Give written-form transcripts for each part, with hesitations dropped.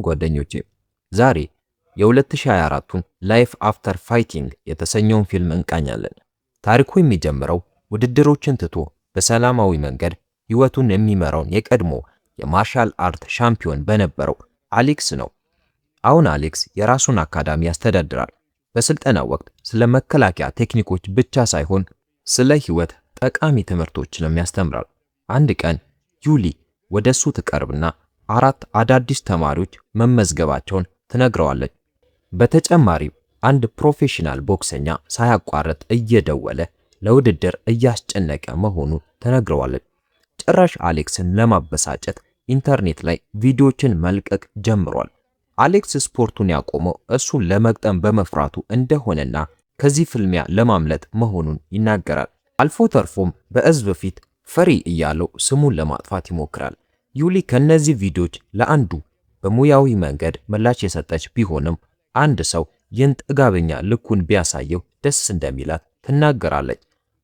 ጓደኞቼ፣ ዛሬ የ2024ቱን ላይፍ አፍተር ፋይቲንግ የተሰኘውን ፊልም እንቃኛለን። ታሪኩ የሚጀምረው ውድድሮችን ትቶ በሰላማዊ መንገድ ህይወቱን የሚመራውን የቀድሞ የማርሻል አርት ሻምፒዮን በነበረው አሌክስ ነው። አሁን አሌክስ የራሱን አካዳሚ ያስተዳድራል። በስልጠናው ወቅት ስለ መከላከያ ቴክኒኮች ብቻ ሳይሆን ስለ ህይወት ጠቃሚ ትምህርቶችንም ያስተምራል። አንድ ቀን ዩሊ ወደሱ ትቀርብና 4 አዳዲስ ተማሪዎች መመዝገባቸውን ትነግረዋለች። በተጨማሪም አንድ ፕሮፌሽናል ቦክሰኛ ሳያቋርጥ እየደወለ ለውድድር እያስጨነቀ መሆኑን ትነግረዋለች። ጭራሽ አሌክስን ለማበሳጨት ኢንተርኔት ላይ ቪዲዮዎችን መልቀቅ ጀምሯል። አሌክስ ስፖርቱን ያቆመው እሱን ለመግጠም በመፍራቱ እንደሆነና ከዚህ ፍልሚያ ለማምለጥ መሆኑን ይናገራል። አልፎ ተርፎም በህዝብ ፊት ፈሪ እያለው ስሙን ለማጥፋት ይሞክራል። ዩሊ ከነዚህ ቪዲዮዎች ለአንዱ በሙያዊ መንገድ ምላሽ የሰጠች ቢሆንም አንድ ሰው ይህን ጥጋበኛ ልኩን ቢያሳየው ደስ እንደሚላት ትናገራለች።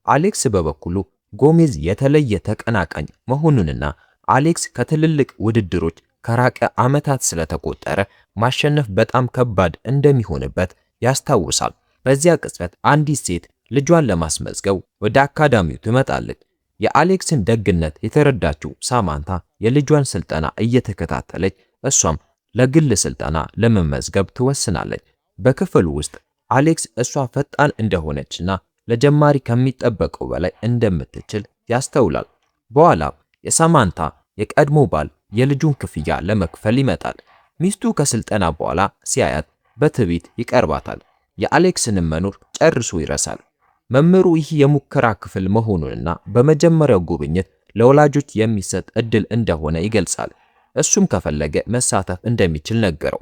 አሌክስ በበኩሉ ጎሜዝ የተለየ ተቀናቃኝ መሆኑንና አሌክስ ከትልልቅ ውድድሮች ከራቀ ዓመታት ስለተቆጠረ ማሸነፍ በጣም ከባድ እንደሚሆንበት ያስታውሳል። በዚያ ቅጽበት አንዲት ሴት ልጇን ለማስመዝገብ ወደ አካዳሚው ትመጣለች። የአሌክስን ደግነት የተረዳችው ሳማንታ የልጇን ስልጠና እየተከታተለች እሷም ለግል ስልጠና ለመመዝገብ ትወስናለች። በክፍሉ ውስጥ አሌክስ እሷ ፈጣን እንደሆነችና ለጀማሪ ከሚጠበቀው በላይ እንደምትችል ያስተውላል። በኋላ የሳማንታ የቀድሞ ባል የልጁን ክፍያ ለመክፈል ይመጣል። ሚስቱ ከስልጠና በኋላ ሲያያት በትዕቢት ይቀርባታል። የአሌክስንም መኖር ጨርሶ ይረሳል። መምህሩ ይህ የሙከራ ክፍል መሆኑንና በመጀመሪያው ጉብኝት ለወላጆች የሚሰጥ እድል እንደሆነ ይገልጻል። እሱም ከፈለገ መሳተፍ እንደሚችል ነገረው።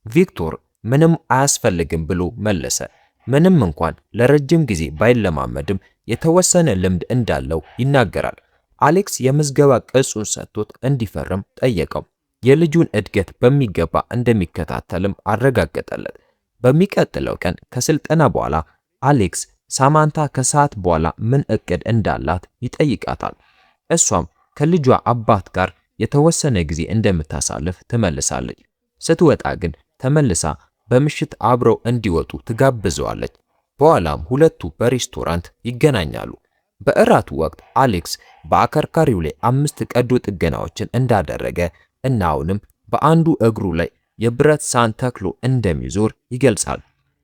ቪክቶር ምንም አያስፈልግም ብሎ መለሰ። ምንም እንኳን ለረጅም ጊዜ ባይለማመድም የተወሰነ ልምድ እንዳለው ይናገራል። አሌክስ የምዝገባ ቅጹን ሰጥቶት እንዲፈርም ጠየቀው። የልጁን እድገት በሚገባ እንደሚከታተልም አረጋገጠለት። በሚቀጥለው ቀን ከስልጠና በኋላ አሌክስ ሳማንታ ከሰዓት በኋላ ምን እቅድ እንዳላት ይጠይቃታል። እሷም ከልጇ አባት ጋር የተወሰነ ጊዜ እንደምታሳልፍ ትመልሳለች። ስትወጣ ግን ተመልሳ በምሽት አብረው እንዲወጡ ትጋብዘዋለች። በኋላም ሁለቱ በሬስቶራንት ይገናኛሉ። በእራቱ ወቅት አሌክስ በአከርካሪው ላይ 5 ቀዶ ጥገናዎችን እንዳደረገ እና አሁንም በአንዱ እግሩ ላይ የብረት ሳህን ተክሎ እንደሚዞር ይገልጻል።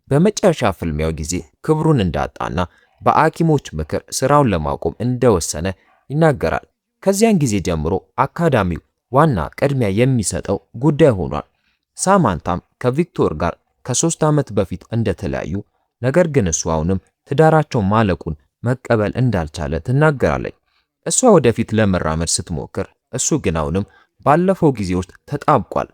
በመጨረሻ ፍልሚያው ጊዜ ክብሩን እንዳጣና በሐኪሞች ምክር ስራውን ለማቆም እንደወሰነ ይናገራል። ከዚያን ጊዜ ጀምሮ አካዳሚው ዋና ቅድሚያ የሚሰጠው ጉዳይ ሆኗል። ሳማንታም ከቪክቶር ጋር ከ3 ዓመት በፊት እንደተለያዩ፣ ነገር ግን እሱ አሁንም ትዳራቸው ማለቁን መቀበል እንዳልቻለ ትናገራለች። እሷ ወደፊት ለመራመድ ስትሞክር፣ እሱ ግን አሁንም ባለፈው ጊዜ ውስጥ ተጣብቋል።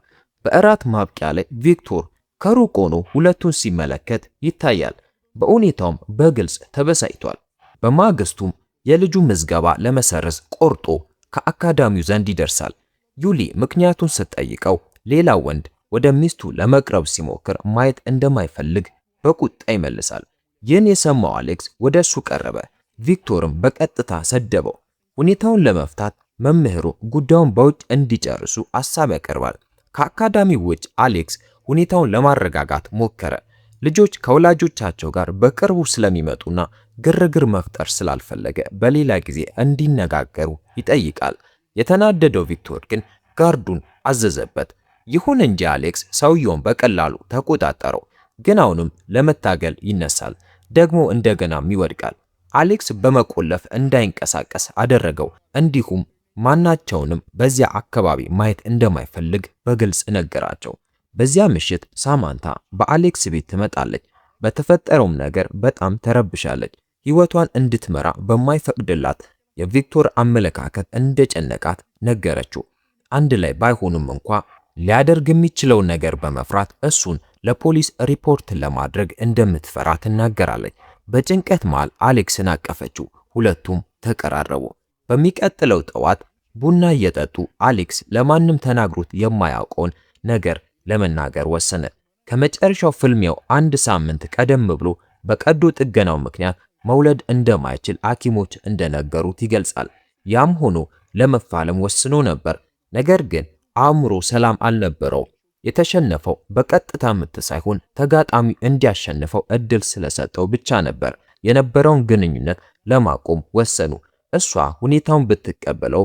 በእራት ማብቂያ ላይ ቪክቶር ከሩቅ ሆኖ ሁለቱን ሲመለከት ይታያል። በሁኔታውም በግልጽ ተበሳጭቷል። በማግስቱም የልጁ ምዝገባ ለመሰረዝ ቆርጦ ከአካዳሚው ዘንድ ይደርሳል። ዩሊ ምክንያቱን ስትጠይቀው ሌላ ወንድ ወደ ሚስቱ ለመቅረብ ሲሞክር ማየት እንደማይፈልግ በቁጣ ይመልሳል። ይህን የሰማው አሌክስ ወደ እሱ ቀረበ። ቪክቶርም በቀጥታ ሰደበው። ሁኔታውን ለመፍታት መምህሩ ጉዳዩን በውጭ እንዲጨርሱ ሐሳብ ያቀርባል። ከአካዳሚው ውጭ አሌክስ ሁኔታውን ለማረጋጋት ሞከረ። ልጆች ከወላጆቻቸው ጋር በቅርቡ ስለሚመጡና ግርግር መፍጠር ስላልፈለገ በሌላ ጊዜ እንዲነጋገሩ ይጠይቃል። የተናደደው ቪክቶር ግን ጋርዱን አዘዘበት። ይሁን እንጂ አሌክስ ሰውየውን በቀላሉ ተቆጣጠረው። ግን አሁንም ለመታገል ይነሳል፣ ደግሞ እንደገናም ይወድቃል። አሌክስ በመቆለፍ እንዳይንቀሳቀስ አደረገው። እንዲሁም ማናቸውንም በዚያ አካባቢ ማየት እንደማይፈልግ በግልጽ ነገራቸው። በዚያ ምሽት ሳማንታ በአሌክስ ቤት ትመጣለች። በተፈጠረውም ነገር በጣም ተረብሻለች። ህይወቷን እንድትመራ በማይፈቅድላት የቪክቶር አመለካከት እንደጨነቃት ነገረችው። አንድ ላይ ባይሆኑም እንኳ ሊያደርግ የሚችለው ነገር በመፍራት እሱን ለፖሊስ ሪፖርት ለማድረግ እንደምትፈራ ትናገራለች። በጭንቀት መሃል አሌክስን አቀፈችው። ሁለቱም ተቀራረቡ። በሚቀጥለው ጠዋት ቡና እየጠጡ አሌክስ ለማንም ተናግሮት የማያውቀውን ነገር ለመናገር ወሰነ። ከመጨረሻው ፍልሚያው 1 ሳምንት ቀደም ብሎ በቀዶ ጥገናው ምክንያት መውለድ እንደማይችል ሐኪሞች እንደነገሩት ይገልጻል። ያም ሆኖ ለመፋለም ወስኖ ነበር። ነገር ግን አእምሮ ሰላም አልነበረው። የተሸነፈው በቀጥታ ምት ሳይሆን ተጋጣሚው እንዲያሸንፈው እድል ስለሰጠው ብቻ ነበር። የነበረውን ግንኙነት ለማቆም ወሰኑ። እሷ ሁኔታውን ብትቀበለው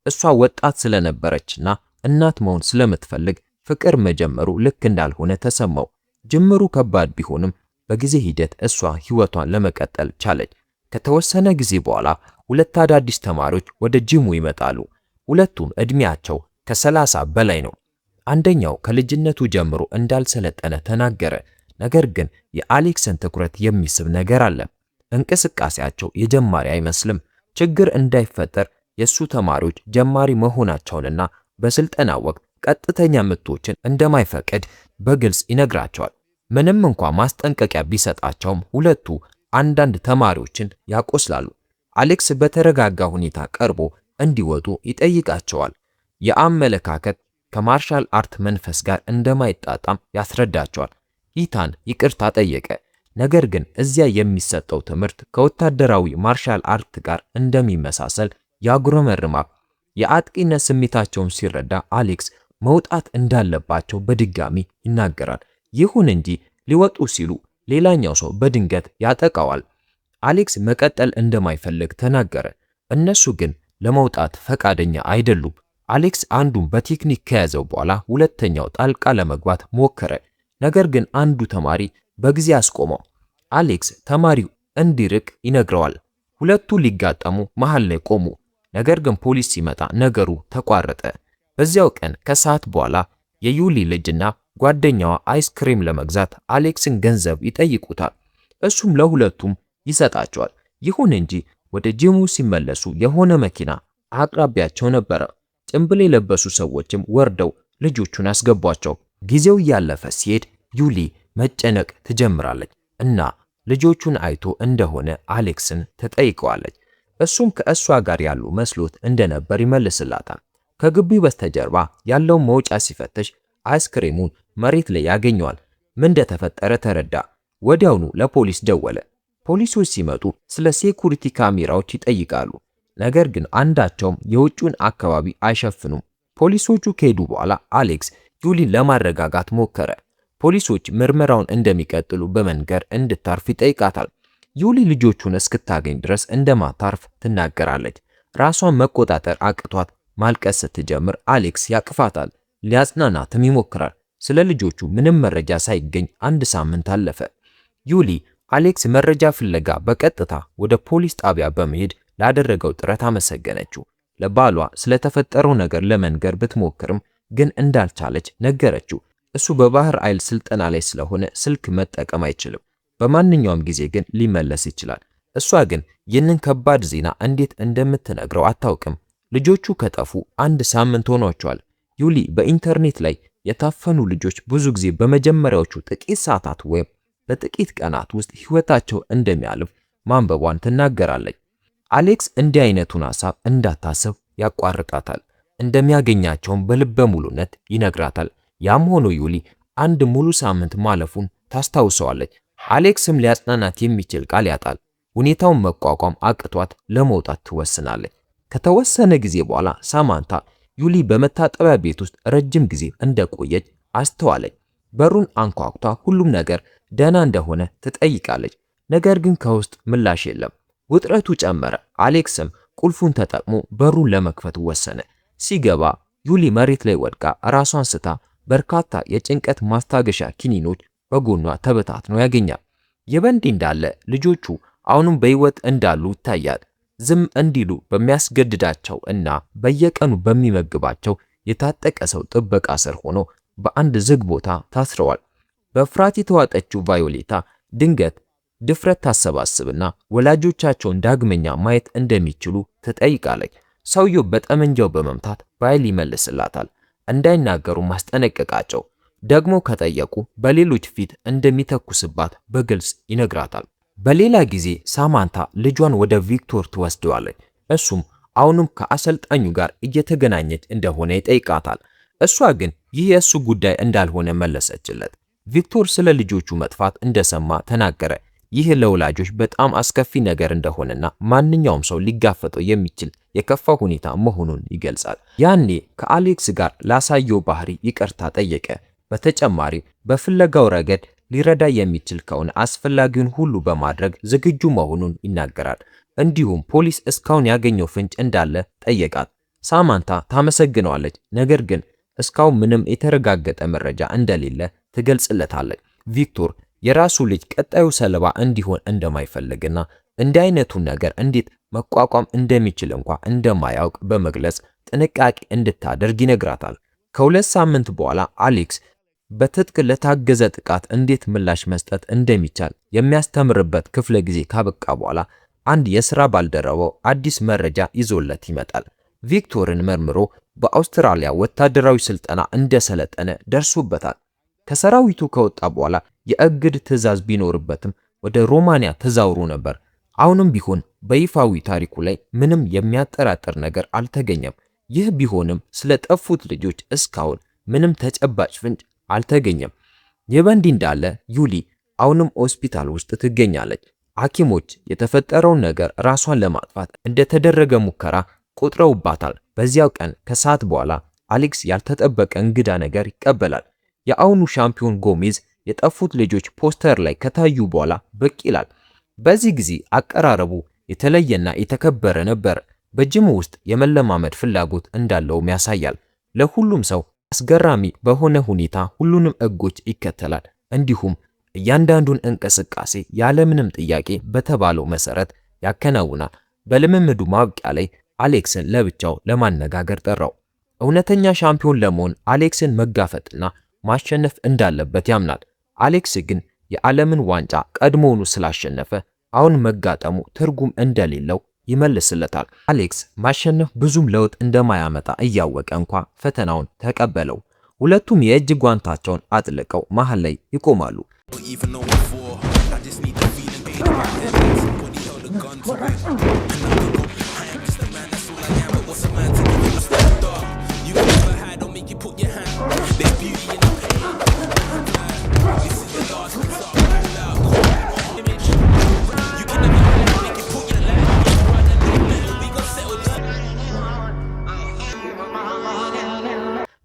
እሷ ወጣት ስለነበረችና እናት መሆን ስለምትፈልግ ፍቅር መጀመሩ ልክ እንዳልሆነ ተሰማው። ጅምሩ ከባድ ቢሆንም በጊዜ ሂደት እሷ ህይወቷን ለመቀጠል ቻለች። ከተወሰነ ጊዜ በኋላ ሁለት አዳዲስ ተማሪዎች ወደ ጂሙ ይመጣሉ። ሁለቱም እድሜያቸው ከ30 በላይ ነው። አንደኛው ከልጅነቱ ጀምሮ እንዳልሰለጠነ ተናገረ። ነገር ግን የአሌክስን ትኩረት የሚስብ ነገር አለ። እንቅስቃሴያቸው የጀማሪ አይመስልም። ችግር እንዳይፈጠር የሱ ተማሪዎች ጀማሪ መሆናቸውንና በስልጠና ወቅት ቀጥተኛ ምቶችን እንደማይፈቅድ በግልጽ ይነግራቸዋል። ምንም እንኳን ማስጠንቀቂያ ቢሰጣቸውም ሁለቱ አንዳንድ ተማሪዎችን ያቆስላሉ። አሌክስ በተረጋጋ ሁኔታ ቀርቦ እንዲወጡ ይጠይቃቸዋል። የአመለካከት ከማርሻል አርት መንፈስ ጋር እንደማይጣጣም ያስረዳቸዋል። ኢታን ይቅርታ ጠየቀ። ነገር ግን እዚያ የሚሰጠው ትምህርት ከወታደራዊ ማርሻል አርት ጋር እንደሚመሳሰል ያጉረመርማል። የአጥቂነት ስሜታቸውን ሲረዳ አሌክስ መውጣት እንዳለባቸው በድጋሚ ይናገራል። ይሁን እንጂ ሊወጡ ሲሉ ሌላኛው ሰው በድንገት ያጠቃዋል። አሌክስ መቀጠል እንደማይፈልግ ተናገረ። እነሱ ግን ለመውጣት ፈቃደኛ አይደሉም። አሌክስ አንዱን በቴክኒክ ከያዘው በኋላ ሁለተኛው ጣልቃ ለመግባት ሞከረ። ነገር ግን አንዱ ተማሪ በጊዜ አስቆመው። አሌክስ ተማሪው እንዲርቅ ይነግረዋል። ሁለቱ ሊጋጠሙ መሃል ላይ ቆሙ። ነገር ግን ፖሊስ ሲመጣ ነገሩ ተቋረጠ። በዚያው ቀን ከሰዓት በኋላ የዩሊ ልጅና ጓደኛዋ አይስክሬም ለመግዛት አሌክስን ገንዘብ ይጠይቁታል። እሱም ለሁለቱም ይሰጣቸዋል። ይሁን እንጂ ወደ ጂሙ ሲመለሱ የሆነ መኪና አቅራቢያቸው ነበረ። ጭንብል የለበሱ ሰዎችም ወርደው ልጆቹን አስገቧቸው። ጊዜው እያለፈ ሲሄድ ዩሊ መጨነቅ ትጀምራለች እና ልጆቹን አይቶ እንደሆነ አሌክስን ትጠይቀዋለች። እሱም ከእሷ ጋር ያሉ መስሎት እንደነበር ይመልስላታል። ከግቢው በስተጀርባ ያለው መውጫ ሲፈትሽ አይስክሬሙን መሬት ላይ ያገኘዋል። ምን እንደተፈጠረ ተረዳ። ወዲያውኑ ለፖሊስ ደወለ። ፖሊሶች ሲመጡ ስለ ሴኩሪቲ ካሜራዎች ይጠይቃሉ። ነገር ግን አንዳቸውም የውጭውን አካባቢ አይሸፍኑም። ፖሊሶቹ ከሄዱ በኋላ አሌክስ ዩሊን ለማረጋጋት ሞከረ። ፖሊሶች ምርመራውን እንደሚቀጥሉ በመንገር እንድታርፍ ይጠይቃታል። ዩሊ ልጆቹን እስክታገኝ ድረስ እንደማታርፍ ትናገራለች። ራሷን መቆጣጠር አቅቷት ማልቀስ ስትጀምር አሌክስ ያቅፋታል። ሊያጽናናትም ይሞክራል። ስለ ልጆቹ ምንም መረጃ ሳይገኝ አንድ ሳምንት አለፈ። ዩሊ አሌክስ መረጃ ፍለጋ በቀጥታ ወደ ፖሊስ ጣቢያ በመሄድ ላደረገው ጥረት አመሰገነችው። ለባሏ ስለተፈጠረው ነገር ለመንገር ብትሞክርም ግን እንዳልቻለች ነገረችው። እሱ በባህር ኃይል ስልጠና ላይ ስለሆነ ስልክ መጠቀም አይችልም። በማንኛውም ጊዜ ግን ሊመለስ ይችላል። እሷ ግን ይህንን ከባድ ዜና እንዴት እንደምትነግረው አታውቅም። ልጆቹ ከጠፉ አንድ ሳምንት ሆኗቸዋል። ዩሊ በኢንተርኔት ላይ የታፈኑ ልጆች ብዙ ጊዜ በመጀመሪያዎቹ ጥቂት ሰዓታት ወይም በጥቂት ቀናት ውስጥ ሕይወታቸው እንደሚያልፍ ማንበቧን ትናገራለች። አሌክስ እንዲህ አይነቱን ሐሳብ እንዳታስብ ያቋርጣታል። እንደሚያገኛቸውም በልበ ሙሉነት ይነግራታል። ያም ሆኖ ዩሊ አንድ ሙሉ ሳምንት ማለፉን ታስታውሰዋለች። አሌክስም ሊያጽናናት የሚችል ቃል ያጣል። ሁኔታውን መቋቋም አቅቷት ለመውጣት ትወስናለች። ከተወሰነ ጊዜ በኋላ ሳማንታ ዩሊ በመታጠቢያ ቤት ውስጥ ረጅም ጊዜ እንደቆየች አስተዋለች። በሩን አንኳኩታ ሁሉም ነገር ደህና እንደሆነ ትጠይቃለች። ነገር ግን ከውስጥ ምላሽ የለም። ውጥረቱ ጨመረ። አሌክስም ቁልፉን ተጠቅሞ በሩን ለመክፈት ወሰነ። ሲገባ ዩሊ መሬት ላይ ወድቃ ራሷን ስታ በርካታ የጭንቀት ማስታገሻ ኪኒኖች በጎኗ ተበታትነው ያገኛል። የበንዲ እንዳለ ልጆቹ አሁንም በህይወት እንዳሉ ይታያል። ዝም እንዲሉ በሚያስገድዳቸው እና በየቀኑ በሚመግባቸው የታጠቀ ሰው ጥበቃ ስር ሆኖ በአንድ ዝግ ቦታ ታስረዋል። በፍርሃት የተዋጠችው ቫዮሌታ ድንገት ድፍረት ታሰባስብና ወላጆቻቸውን ዳግመኛ ማየት እንደሚችሉ ትጠይቃለች። ሰውየው በጠመንጃው በመምታት በኃይል ይመልስላታል። እንዳይናገሩ ማስጠነቀቃቸው። ደግሞ ከጠየቁ በሌሎች ፊት እንደሚተኩስባት በግልጽ ይነግራታል። በሌላ ጊዜ ሳማንታ ልጇን ወደ ቪክቶር ትወስደዋለች። እሱም አሁንም ከአሰልጣኙ ጋር እየተገናኘች እንደሆነ ይጠይቃታል። እሷ ግን ይህ የእሱ ጉዳይ እንዳልሆነ መለሰችለት። ቪክቶር ስለ ልጆቹ መጥፋት እንደሰማ ተናገረ። ይህ ለወላጆች በጣም አስከፊ ነገር እንደሆነና ማንኛውም ሰው ሊጋፈጠው የሚችል የከፋ ሁኔታ መሆኑን ይገልጻል። ያኔ ከአሌክስ ጋር ላሳየው ባህሪ ይቅርታ ጠየቀ። በተጨማሪ በፍለጋው ረገድ ሊረዳ የሚችል ከሆነ አስፈላጊውን ሁሉ በማድረግ ዝግጁ መሆኑን ይናገራል። እንዲሁም ፖሊስ እስካሁን ያገኘው ፍንጭ እንዳለ ጠየቃት። ሳማንታ ታመሰግነዋለች፣ ነገር ግን እስካሁን ምንም የተረጋገጠ መረጃ እንደሌለ ትገልጽለታለች። ቪክቶር የራሱ ልጅ ቀጣዩ ሰለባ እንዲሆን እንደማይፈልግና እንዲህ አይነቱን ነገር እንዴት መቋቋም እንደሚችል እንደማያውቅ በመግለጽ ጥንቃቄ እንድታደርግ ይነግራታል። ከ2 ሳምንት በኋላ አሌክስ በትጥቅ ለታገዘ ጥቃት እንዴት ምላሽ መስጠት እንደሚቻል የሚያስተምርበት ክፍለ ጊዜ ካበቃ በኋላ አንድ የሥራ ባልደረባው አዲስ መረጃ ይዞለት ይመጣል። ቪክቶርን መርምሮ በአውስትራሊያ ወታደራዊ ስልጠና እንደሰለጠነ ደርሶበታል። ከሰራዊቱ ከወጣ በኋላ የእግድ ትዕዛዝ ቢኖርበትም ወደ ሮማንያ ተዛውሮ ነበር። አሁንም ቢሆን በይፋዊ ታሪኩ ላይ ምንም የሚያጠራጥር ነገር አልተገኘም። ይህ ቢሆንም ስለ ጠፉት ልጆች እስካሁን ምንም ተጨባጭ ፍንጭ አልተገኘም። ይህ በእንዲህ እንዳለ ዩሊ አሁንም ሆስፒታል ውስጥ ትገኛለች። ሐኪሞች የተፈጠረውን ነገር ራሷን ለማጥፋት እንደተደረገ ሙከራ ቆጥረውባታል። በዚያው ቀን ከሰዓት በኋላ አሌክስ ያልተጠበቀ እንግዳ ነገር ይቀበላል። የአሁኑ ሻምፒዮን ጎሜዝ የጠፉት ልጆች ፖስተር ላይ ከታዩ በኋላ ብቅ ይላል። በዚህ ጊዜ አቀራረቡ የተለየና የተከበረ ነበር። በጅሙ ውስጥ የመለማመድ ፍላጎት እንዳለውም ያሳያል። ለሁሉም ሰው አስገራሚ በሆነ ሁኔታ ሁሉንም ሕጎች ይከተላል። እንዲሁም እያንዳንዱን እንቅስቃሴ ያለምንም ጥያቄ በተባለው መሰረት ያከናውናል። በልምምዱ ማብቂያ ላይ አሌክስን ለብቻው ለማነጋገር ጠራው። እውነተኛ ሻምፒዮን ለመሆን አሌክስን መጋፈጥና ማሸነፍ እንዳለበት ያምናል። አሌክስ ግን የዓለምን ዋንጫ ቀድሞውኑ ስላሸነፈ አሁን መጋጠሙ ትርጉም እንደሌለው ይመልስለታል። አሌክስ ማሸነፍ ብዙም ለውጥ እንደማያመጣ እያወቀ ፈተናውን ተቀበለው። ሁለቱም የእጅ ጓንታቸውን አጥልቀው መሃል ላይ ይቆማሉ።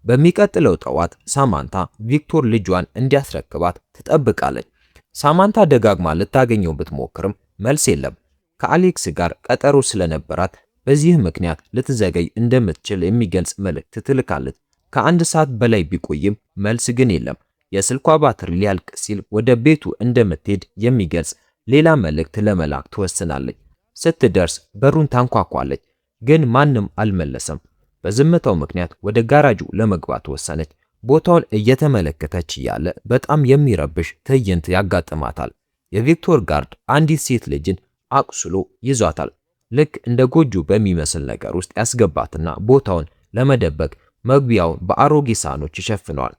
በሚቀጥለው ጠዋት ሳማንታ ቪክቶር ልጇን እንዲያስረክባት ትጠብቃለች። ሳማንታ ደጋግማ ልታገኘው ብትሞክርም መልስ የለም። ከአሌክስ ጋር ቀጠሮ ስለነበራት በዚህ ምክንያት ልትዘገይ እንደምትችል የሚገልጽ መልእክት ትልካለች። ከ1 ሰዓት በላይ ቢቆይም መልስ ግን የለም። የስልኳ ባትሪ ሊያልቅ ሲል ወደ ቤቱ እንደምትሄድ የሚገልጽ ሌላ መልእክት ለመላክ ትወስናለች። ስትደርስ በሩን ታንኳኳለች፣ ግን ማንም አልመለሰም። በዝምታው ምክንያት ወደ ጋራጁ ለመግባት ወሰነች። ቦታውን እየተመለከተች እያለ በጣም የሚረብሽ ትዕይንት ያጋጥማታል። የቪክቶር ጋርድ አንዲት ሴት ልጅን አቁስሎ ይዟታል። ልክ እንደ ጎጆ በሚመስል ነገር ውስጥ ያስገባትና ቦታውን ለመደበቅ መግቢያውን በአሮጌ ሳህኖች ይሸፍነዋል።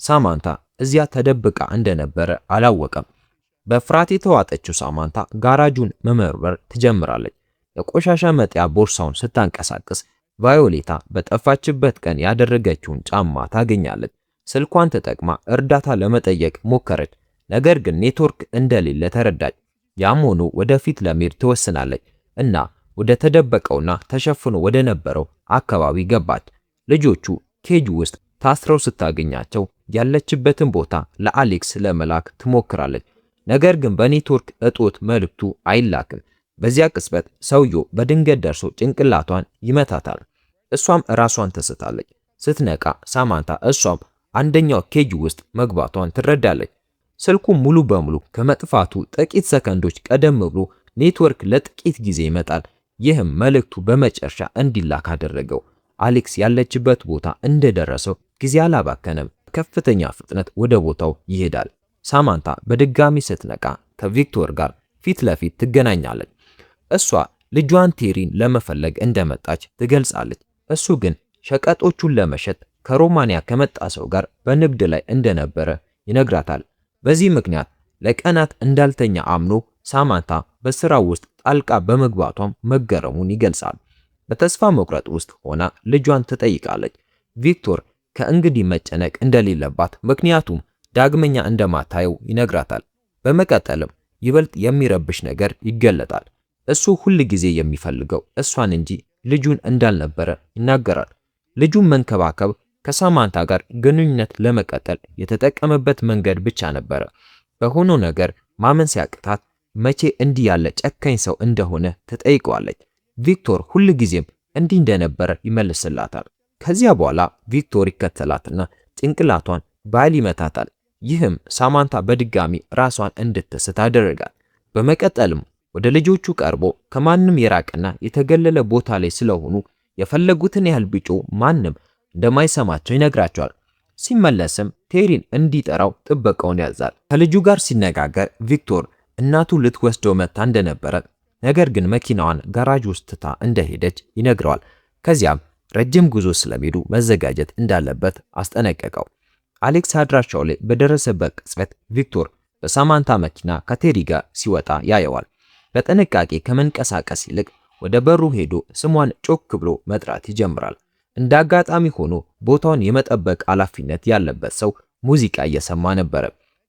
ሳማንታ እዚያ ተደብቃ እንደነበረ አላወቀም። በፍርሃት የተዋጠችው ሳማንታ ጋራጁን መመርመር ትጀምራለች። የቆሻሻ መጣያ ቦርሳውን ስታንቀሳቅስ ቫዮሌታ በጠፋችበት ቀን ያደረገችውን ጫማ ታገኛለች። ስልኳን ተጠቅማ እርዳታ ለመጠየቅ ሞከረች፣ ነገር ግን ኔትወርክ እንደሌለ ተረዳች። ያም ሆኖ ወደፊት ለመሄድ ትወስናለች እና ወደ ተደበቀውና ተሸፍኖ ወደ ነበረው አካባቢ ገባች። ልጆቹ ኬጅ ውስጥ ታስረው ስታገኛቸው ያለችበትን ቦታ ለአሌክስ ለመላክ ትሞክራለች፣ ነገር ግን በኔትወርክ እጦት መልእክቱ አይላክም። በዚያ ቅጽበት ሰውየው በድንገት ደርሶ ጭንቅላቷን ይመታታል። እሷም ራሷን ትስታለች። ስትነቃ ሳማንታ እሷም አንደኛው ኬጅ ውስጥ መግባቷን ትረዳለች። ስልኩ ሙሉ በሙሉ ከመጥፋቱ ጥቂት ሰከንዶች ቀደም ብሎ ኔትወርክ ለጥቂት ጊዜ ይመጣል። ይህም መልእክቱ በመጨረሻ እንዲላክ አደረገው። አሌክስ ያለችበት ቦታ እንደደረሰው ጊዜ አላባከነም። ከፍተኛ ፍጥነት ወደ ቦታው ይሄዳል። ሳማንታ በድጋሚ ስትነቃ ከቪክቶር ጋር ፊት ለፊት ትገናኛለች። እሷ ልጇን ቴሪን ለመፈለግ እንደመጣች ትገልጻለች። እሱ ግን ሸቀጦቹን ለመሸጥ ከሮማንያ ከመጣ ሰው ጋር በንግድ ላይ እንደነበረ ይነግራታል። በዚህ ምክንያት ለቀናት እንዳልተኛ አምኖ ሳማንታ በስራው ውስጥ ጣልቃ በመግባቷም መገረሙን ይገልጻል። በተስፋ መቁረጥ ውስጥ ሆና ልጇን ትጠይቃለች። ቪክቶር ከእንግዲህ መጨነቅ እንደሌለባት ምክንያቱም ዳግመኛ እንደማታየው ይነግራታል። በመቀጠልም ይበልጥ የሚረብሽ ነገር ይገለጣል። እሱ ሁል ጊዜ የሚፈልገው እሷን እንጂ ልጁን እንዳልነበረ ይናገራል። ልጁን መንከባከብ ከሳማንታ ጋር ግንኙነት ለመቀጠል የተጠቀመበት መንገድ ብቻ ነበረ። በሆነው ነገር ማመን ሲያቅታት መቼ እንዲህ ያለ ጨካኝ ሰው እንደሆነ ትጠይቀዋለች። ቪክቶር ሁልጊዜም እንዲህ እንደነበረ ይመልስላታል። ከዚያ በኋላ ቪክቶር ይከተላትና ጭንቅላቷን በኃይል ይመታታል። ይህም ሳማንታ በድጋሚ ራሷን እንድትስት አደረጋት። በመቀጠልም ወደ ልጆቹ ቀርቦ ከማንም የራቀና የተገለለ ቦታ ላይ ስለሆኑ የፈለጉትን ያህል ቢጮ ማንም እንደማይሰማቸው ይነግራቸዋል። ሲመለስም ቴሪን እንዲጠራው ጥበቃውን ያዛል። ከልጁ ጋር ሲነጋገር ቪክቶር እናቱ ልትወስደው መታ እንደነበረ ነገር ግን መኪናዋን ጋራጅ ውስጥ ትታ እንደሄደች ይነግረዋል። ከዚያም ረጅም ጉዞ ስለሚሄዱ መዘጋጀት እንዳለበት አስጠነቀቀው። አሌክስ አድራሻው ላይ በደረሰበት ቅጽበት ቪክቶር በሳማንታ መኪና ከቴሪ ጋር ሲወጣ ያየዋል። በጥንቃቄ ከመንቀሳቀስ ይልቅ ወደ በሩ ሄዶ ስሟን ጮክ ብሎ መጥራት ይጀምራል። እንደ አጋጣሚ ሆኖ ቦታውን የመጠበቅ ኃላፊነት ያለበት ሰው ሙዚቃ እየሰማ ነበረ።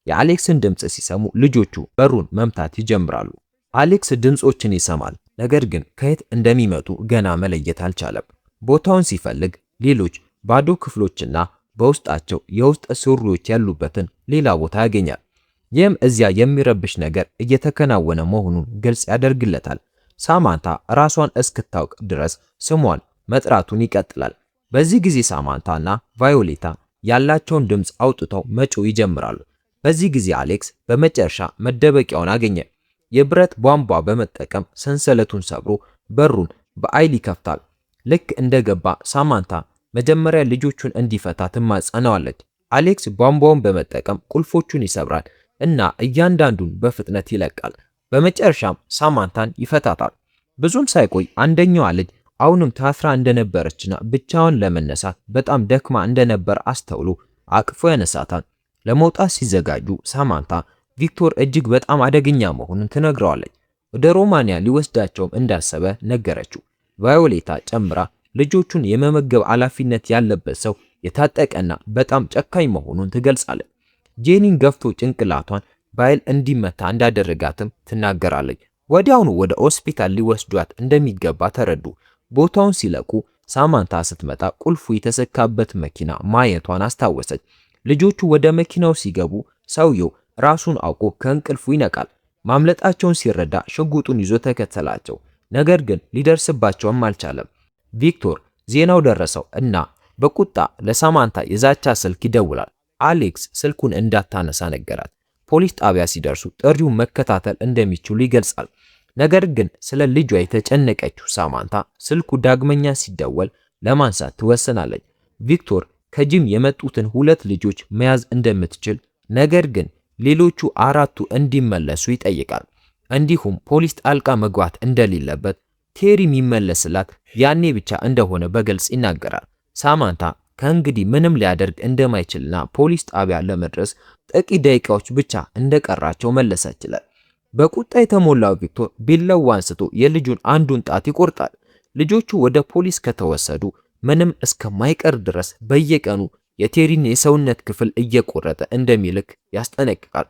የአሌክስን ድምጽ ሲሰሙ ልጆቹ በሩን መምታት ይጀምራሉ። አሌክስ ድምጾችን ይሰማል፣ ነገር ግን ከየት እንደሚመጡ ገና መለየት አልቻለም። ቦታውን ሲፈልግ ሌሎች ባዶ ክፍሎችና በውስጣቸው የውስጥ ሱሪዎች ያሉበትን ሌላ ቦታ ያገኛል። ይህም እዚያ የሚረብሽ ነገር እየተከናወነ መሆኑን ግልጽ ያደርግለታል። ሳማንታ ራሷን እስክታውቅ ድረስ ስሟን መጥራቱን ይቀጥላል። በዚህ ጊዜ ሳማንታና ቫዮሌታ ያላቸውን ድምጽ አውጥተው መጮህ ይጀምራሉ። በዚህ ጊዜ አሌክስ በመጨረሻ መደበቂያውን አገኘ። የብረት ቧንቧ በመጠቀም ሰንሰለቱን ሰብሮ በሩን በኃይል ይከፍታል። ልክ እንደገባ ሳማንታ መጀመሪያ ልጆቹን እንዲፈታ ትማጸነዋለች። አሌክስ ቧንቧውን በመጠቀም ቁልፎቹን ይሰብራል እና እያንዳንዱን በፍጥነት ይለቃል። በመጨረሻም ሳማንታን ይፈታታል። ብዙም ሳይቆይ አንደኛዋ ልጅ አሁንም ታስራ እንደነበረችና ብቻዋን ለመነሳት በጣም ደክማ እንደነበር አስተውሎ አቅፎ ያነሳታል። ለመውጣት ሲዘጋጁ ሳማንታ ቪክቶር እጅግ በጣም አደገኛ መሆኑን ትነግረዋለች። ወደ ሮማንያ ሊወስዳቸውም እንዳሰበ ነገረችው። ቫዮሌታ ጨምራ ልጆቹን የመመገብ ኃላፊነት ያለበት ሰው የታጠቀና በጣም ጨካኝ መሆኑን ትገልጻለች። ጄኒን ገፍቶ ጭንቅላቷን በኃይል እንዲመታ እንዳደረጋትም ትናገራለች። ወዲያውኑ ወደ ሆስፒታል ሊወስዷት እንደሚገባ ተረዱ። ቦታውን ሲለቁ ሳማንታ ስትመጣ ቁልፉ የተሰካበት መኪና ማየቷን አስታወሰች። ልጆቹ ወደ መኪናው ሲገቡ ሰውየው ራሱን አውቆ ከእንቅልፉ ይነቃል። ማምለጣቸውን ሲረዳ ሽጉጡን ይዞ ተከተላቸው። ነገር ግን ሊደርስባቸውም አልቻለም። ቪክቶር ዜናው ደረሰው እና በቁጣ ለሳማንታ የዛቻ ስልክ ይደውላል። አሌክስ ስልኩን እንዳታነሳ ነገራት። ፖሊስ ጣቢያ ሲደርሱ ጥሪውን መከታተል እንደሚችሉ ይገልጻል። ነገር ግን ስለ ልጇ የተጨነቀችው ሳማንታ ስልኩ ዳግመኛ ሲደወል ለማንሳት ትወስናለች። ቪክቶር ከጂም የመጡትን 2 ልጆች መያዝ እንደምትችል ነገር ግን ሌሎቹ 4ቱ እንዲመለሱ ይጠይቃል። እንዲሁም ፖሊስ ጣልቃ መግባት እንደሌለበት ቴሪ የሚመለስላት ያኔ ብቻ እንደሆነ በግልጽ ይናገራል። ሳማንታ ከእንግዲህ ምንም ሊያደርግ እንደማይችልና ፖሊስ ጣቢያ ለመድረስ ጥቂት ደቂቃዎች ብቻ እንደቀራቸው መለሰችለት። በቁጣ የተሞላው ቪክቶር ቢላዋ አንስቶ የልጁን አንዱን ጣት ይቆርጣል። ልጆቹ ወደ ፖሊስ ከተወሰዱ ምንም እስከማይቀር ድረስ በየቀኑ የቴሪን የሰውነት ክፍል እየቆረጠ እንደሚልክ ያስጠነቅቃል።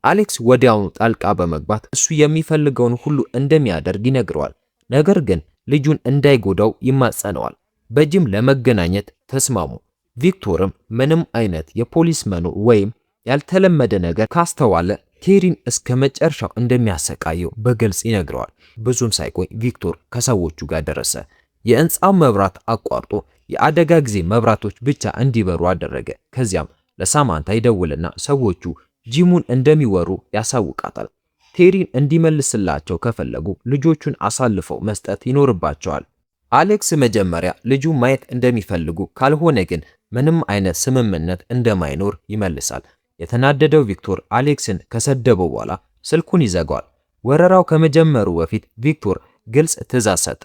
አሌክስ ወዲያውኑ ጣልቃ በመግባት እሱ የሚፈልገውን ሁሉ እንደሚያደርግ ይነግረዋል። ነገር ግን ልጁን እንዳይጎዳው ይማጸነዋል። በጂም ለመገናኘት ተስማሙ። ቪክቶርም ምንም አይነት የፖሊስ መኖር ወይም ያልተለመደ ነገር ካስተዋለ ቴሪን እስከ መጨረሻው እንደሚያሰቃየው በግልጽ ይነግረዋል። ብዙም ሳይቆይ ቪክቶር ከሰዎቹ ጋር ደረሰ። የህንጻው መብራት አቋርጦ የአደጋ ጊዜ መብራቶች ብቻ እንዲበሩ አደረገ። ከዚያም ለሳማንታ ይደውልና ሰዎቹ ጂሙን እንደሚወሩ ያሳውቃታል። ቴሪን እንዲመልስላቸው ከፈለጉ ልጆቹን አሳልፈው መስጠት ይኖርባቸዋል። አሌክስ መጀመሪያ ልጁ ማየት እንደሚፈልጉ ካልሆነ ግን ምንም አይነት ስምምነት እንደማይኖር ይመልሳል። የተናደደው ቪክቶር አሌክስን ከሰደበው በኋላ ስልኩን ይዘጋዋል። ወረራው ከመጀመሩ በፊት ቪክቶር ግልጽ ትዕዛዝ ሰጠ።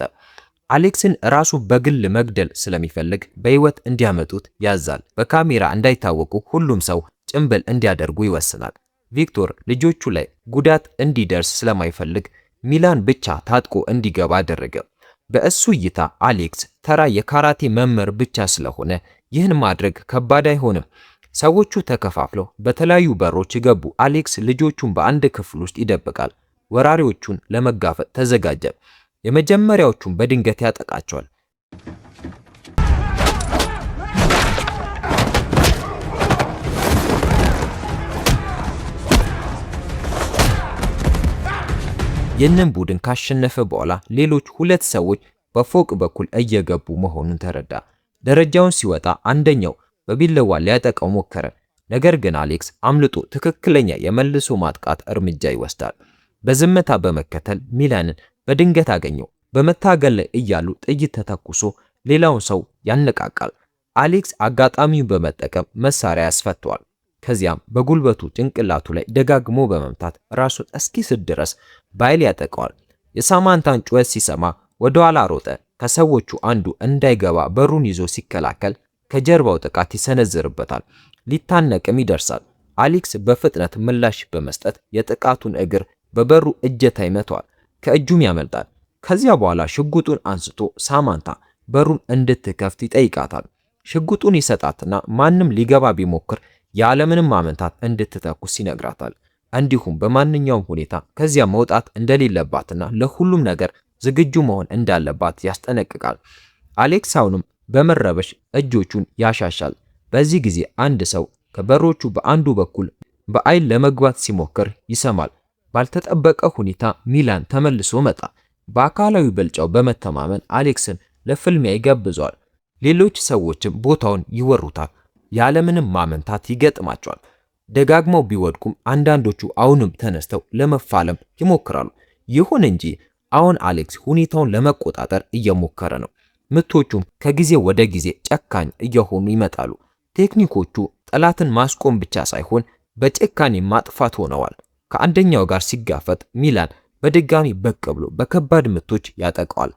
አሌክስን ራሱ በግል መግደል ስለሚፈልግ በህይወት እንዲያመጡት ያዛል። በካሜራ እንዳይታወቁ ሁሉም ሰው ጭንብል እንዲያደርጉ ይወስናል። ቪክቶር ልጆቹ ላይ ጉዳት እንዲደርስ ስለማይፈልግ ሚላን ብቻ ታጥቆ እንዲገባ አደረገ። በእሱ እይታ አሌክስ ተራ የካራቴ መምህር ብቻ ስለሆነ ይህን ማድረግ ከባድ አይሆንም። ሰዎቹ ተከፋፍለው በተለያዩ በሮች ገቡ። አሌክስ ልጆቹን በአንድ ክፍል ውስጥ ይደብቃል። ወራሪዎቹን ለመጋፈጥ ተዘጋጀ። የመጀመሪያዎቹን በድንገት ያጠቃቸዋል። ይህንን ቡድን ካሸነፈ በኋላ ሌሎች ሁለት ሰዎች በፎቅ በኩል እየገቡ መሆኑን ተረዳ። ደረጃውን ሲወጣ አንደኛው በቢላዋ ሊያጠቃው ሞከረ። ነገር ግን አሌክስ አምልጦ ትክክለኛ የመልሶ ማጥቃት እርምጃ ይወስዳል። በዝምታ በመከተል ሚላንን በድንገት አገኘው። በመታገል ላይ እያሉ ጥይት ተተኩሶ ሌላውን ሰው ያነቃቃል። አሌክስ አጋጣሚውን በመጠቀም መሳሪያ ያስፈተዋል። ከዚያም በጉልበቱ ጭንቅላቱ ላይ ደጋግሞ በመምታት ራሱን እስኪስት ድረስ በኃይል ያጠቀዋል። የሳማንታን ጩኸት ሲሰማ ወደ ኋላ ሮጠ። ከሰዎቹ አንዱ እንዳይገባ በሩን ይዞ ሲከላከል ከጀርባው ጥቃት ይሰነዝርበታል። ሊታነቅም ይደርሳል። አሌክስ በፍጥነት ምላሽ በመስጠት የጥቃቱን እግር በበሩ እጀታ ይመታዋል። ከእጁም ያመልጣል። ከዚያ በኋላ ሽጉጡን አንስቶ ሳማንታ በሩን እንድትከፍት ይጠይቃታል። ሽጉጡን ይሰጣትና ማንም ሊገባ ቢሞክር ያለምንም ማመንታት እንድትተኩስ ይነግራታል። እንዲሁም በማንኛውም ሁኔታ ከዚያ መውጣት እንደሌለባትና ለሁሉም ነገር ዝግጁ መሆን እንዳለባት ያስጠነቅቃል። አሌክስ አሁንም በመረበሽ እጆቹን ያሻሻል። በዚህ ጊዜ አንድ ሰው ከበሮቹ በአንዱ በኩል በኃይል ለመግባት ሲሞክር ይሰማል። ባልተጠበቀ ሁኔታ ሚላን ተመልሶ መጣ። በአካላዊ ብልጫው በመተማመን አሌክስን ለፍልሚያ ይጋብዘዋል። ሌሎች ሰዎችም ቦታውን ይወሩታል። ያለምንም ማመንታት ይገጥማቸዋል። ደጋግመው ቢወድቁም አንዳንዶቹ አሁንም ተነስተው ለመፋለም ይሞክራሉ። ይሁን እንጂ አሁን አሌክስ ሁኔታውን ለመቆጣጠር እየሞከረ ነው። ምቶቹም ከጊዜ ወደ ጊዜ ጨካኝ እየሆኑ ይመጣሉ። ቴክኒኮቹ ጠላትን ማስቆም ብቻ ሳይሆን በጭካኔ ማጥፋት ሆነዋል። ከአንደኛው ጋር ሲጋፈጥ ሚላን በድጋሚ በቅ ብሎ በከባድ ምቶች ያጠቃዋል።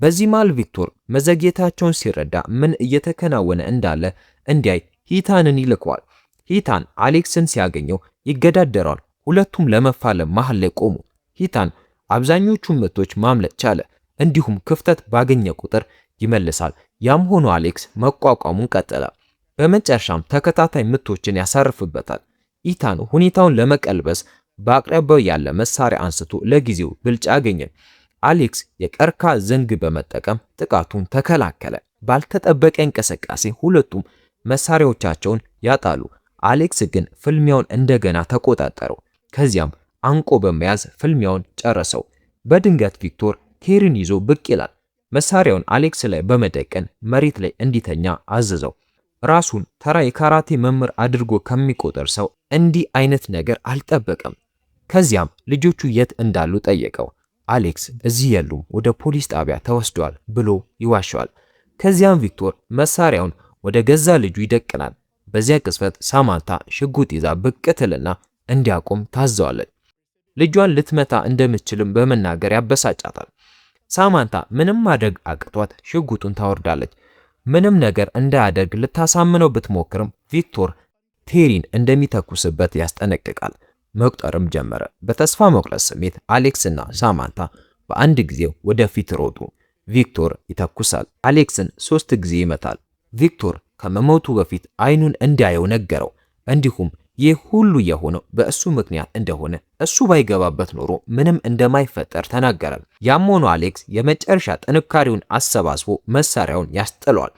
በዚህ መሃል ቪክቶር መዘግየታቸውን ሲረዳ ምን እየተከናወነ እንዳለ እንዲያይ ሂታንን ይልከዋል። ሂታን አሌክስን ሲያገኘው ይገዳደራል። ሁለቱም ለመፋለም መሃል ላይ ቆሙ። ሂታን አብዛኞቹን ምቶች ማምለጥ ቻለ። እንዲሁም ክፍተት ባገኘ ቁጥር ይመልሳል። ያም ሆኖ አሌክስ መቋቋሙን ቀጠለ። በመጨረሻም ተከታታይ ምቶችን ያሳርፍበታል። ሂታን ሁኔታውን ለመቀልበስ በአቅራቢያው ያለ መሳሪያ አንስቶ ለጊዜው ብልጫ አገኘ። አሌክስ የቀርካ ዘንግ በመጠቀም ጥቃቱን ተከላከለ። ባልተጠበቀ እንቅስቃሴ ሁለቱም መሳሪያዎቻቸውን ያጣሉ። አሌክስ ግን ፍልሚያውን እንደገና ተቆጣጠረው። ከዚያም አንቆ በመያዝ ፍልሚያውን ጨረሰው። በድንገት ቪክቶር ቴሪን ይዞ ብቅ ይላል። መሳሪያውን አሌክስ ላይ በመደቀን መሬት ላይ እንዲተኛ አዘዘው። ራሱን ተራ የካራቴ መምህር አድርጎ ከሚቆጠር ሰው እንዲህ አይነት ነገር አልጠበቀም። ከዚያም ልጆቹ የት እንዳሉ ጠየቀው። አሌክስ እዚህ የሉም፣ ወደ ፖሊስ ጣቢያ ተወስዷል ብሎ ይዋሸዋል። ከዚያም ቪክቶር መሳሪያውን ወደ ገዛ ልጁ ይደቅናል። በዚያ ቅጽበት ሳማንታ ሽጉጥ ይዛ ብቅ ትልና እንዲያቆም ታዘዋለች። ልጇን ልትመታ እንደምትችልም በመናገር ያበሳጫታል። ሳማንታ ምንም ማድረግ አቅቷት ሽጉጡን ታወርዳለች። ምንም ነገር እንዳያደርግ ልታሳምነው ብትሞክርም ቪክቶር ቴሪን እንደሚተኩስበት ያስጠነቅቃል። መቁጠርም ጀመረ። በተስፋ መቁረጥ ስሜት አሌክስ እና ሳማንታ በአንድ ጊዜ ወደፊት ሮጡ። ቪክቶር ይተኩሳል። አሌክስን 3 ጊዜ ይመታል። ቪክቶር ከመሞቱ በፊት አይኑን እንዲያየው ነገረው። እንዲሁም ይህ ሁሉ የሆነው በእሱ ምክንያት እንደሆነ እሱ ባይገባበት ኖሮ ምንም እንደማይፈጠር ተናገረ። ያም ሆኖ አሌክስ የመጨረሻ ጥንካሬውን አሰባስቦ መሳሪያውን ያስጥለዋል።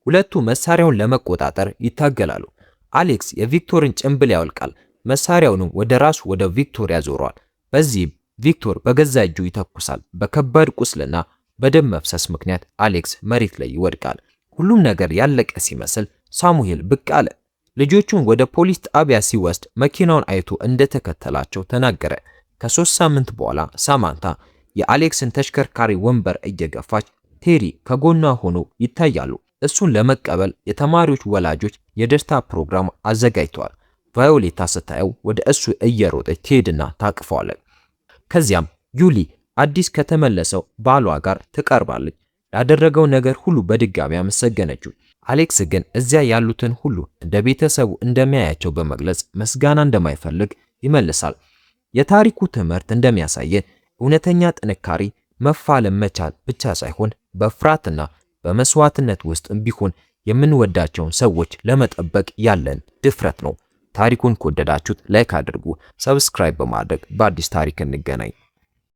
ሁለቱ መሳሪያውን ለመቆጣጠር ይታገላሉ። አሌክስ የቪክቶርን ጭንብል ያወልቃል። መሳሪያውንም ወደ ራሱ ወደ ቪክቶር ያዞረዋል። በዚህም ቪክቶር በገዛ እጁ ይተኩሳል። በከባድ ቁስልና በደም መፍሰስ ምክንያት አሌክስ መሬት ላይ ይወድቃል። ሁሉም ነገር ያለቀ ሲመስል ሳሙኤል ብቅ አለ። ልጆቹን ወደ ፖሊስ ጣቢያ ሲወስድ መኪናውን አይቶ እንደተከተላቸው ተናገረ። ከ3 ሳምንት በኋላ ሳማንታ የአሌክስን ተሽከርካሪ ወንበር እየገፋች ቴሪ ከጎኗ ሆኖ ይታያሉ። እሱን ለመቀበል የተማሪዎች ወላጆች የደስታ ፕሮግራም አዘጋጅተዋል። ቫዮሌታ ስታየው ወደ እሱ እየሮጠች ትሄድና ታቅፈዋለች። ከዚያም ዩሊ አዲስ ከተመለሰው ባሏ ጋር ትቀርባለች። ላደረገው ነገር ሁሉ በድጋሚ አመሰገነችው። አሌክስ ግን እዚያ ያሉትን ሁሉ እንደ ቤተሰቡ እንደሚያያቸው በመግለጽ ምስጋና እንደማይፈልግ ይመልሳል። የታሪኩ ትምህርት እንደሚያሳየን እውነተኛ ጥንካሬ መፋለም መቻል ብቻ ሳይሆን በፍርሃትና በመስዋዕትነት ውስጥ ቢሆን የምንወዳቸውን ሰዎች ለመጠበቅ ያለን ድፍረት ነው። ታሪኩን ከወደዳችሁት ላይክ አድርጉ፣ ሰብስክራይብ በማድረግ በአዲስ ታሪክ እንገናኝ።